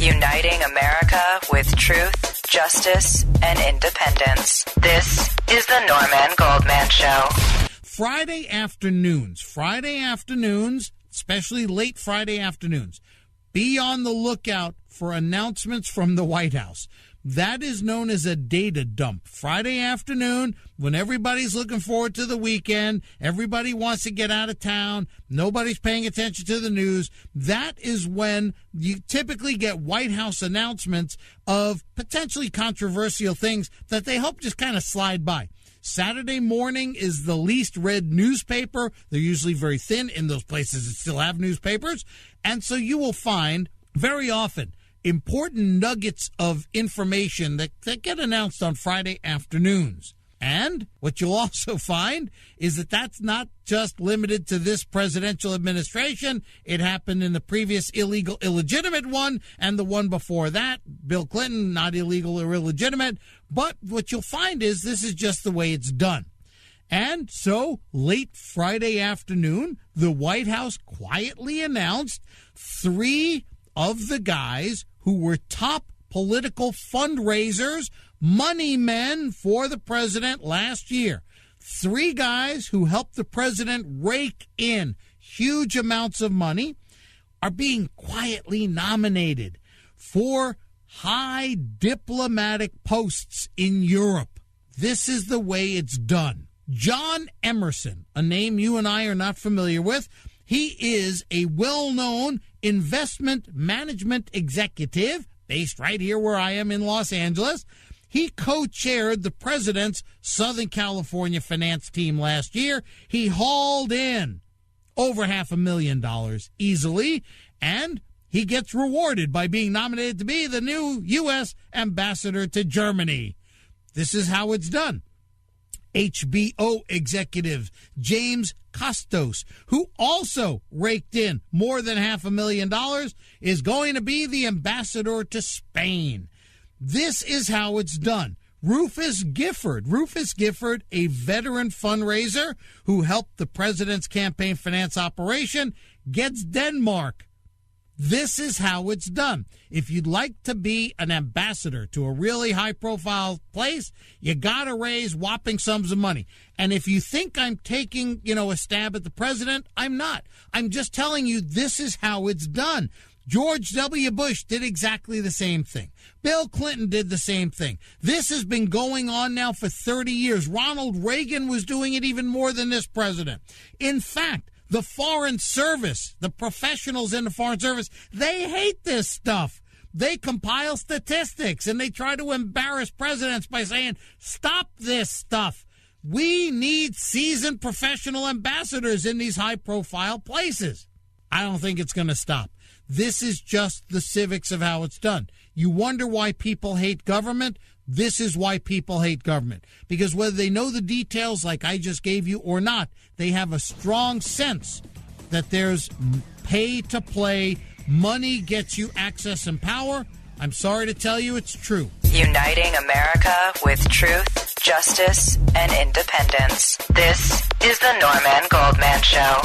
Uniting America with truth, justice, and independence. This is the Norman Goldman Show. Friday afternoons, especially late Friday afternoons, be on the lookout for announcements from the White House. That is known as a data dump. Friday afternoon, when everybody's looking forward to the weekend, everybody wants to get out of town, nobody's paying attention to the news, that is when you typically get White House announcements of potentially controversial things that they hope just kind of slide by. Saturday morning is the least read newspaper. They're usually very thin in those places that still have newspapers. And so you will find very often important nuggets of information that get announced on Friday afternoons. And what you'll also find is that that's not just limited to this presidential administration. It happened in the previous illegal, illegitimate one and the one before that. Bill Clinton, not illegal or illegitimate. But what you'll find is this is just the way it's done. And so late Friday afternoon, the White House quietly announced 3 of the guys who were top political fundraisers, money men for the president last year. 3 guys who helped the president rake in huge amounts of money are being quietly nominated for high diplomatic posts in Europe. This is the way it's done. John Emerson, a name you and I are not familiar with, he is a well-known investment management executive based right here where I am in Los Angeles. He co-chaired the president's Southern California finance team last year. He hauled in over $500,000 easily, and he gets rewarded by being nominated to be the new U.S. ambassador to Germany. This is how it's done. HBO executive James Costos, who also raked in more than $500,000, is going to be the ambassador to Spain. This is how it's done. Rufus Gifford, a veteran fundraiser who helped the president's campaign finance operation, gets Denmark. This is how it's done. If you'd like to be an ambassador to a really high-profile place, you got to raise whopping sums of money. And if you think I'm taking, a stab at the president, I'm not. I'm just telling you this is how it's done. George W. Bush did exactly the same thing. Bill Clinton did the same thing. This has been going on now for 30 years. Ronald Reagan was doing it even more than this president. In fact, the Foreign Service, the professionals in the Foreign Service, they hate this stuff. They compile statistics and they try to embarrass presidents by saying, stop this stuff. We need seasoned professional ambassadors in these high-profile places. I don't think it's going to stop. This is just the civics of how it's done. You wonder why people hate government? This is why people hate government. Because whether they know the details like I just gave you or not, they have a strong sense that there's pay to play. Money gets you access and power. I'm sorry to tell you it's true. Uniting America with truth, justice, and independence. This is the Norman Goldman Show.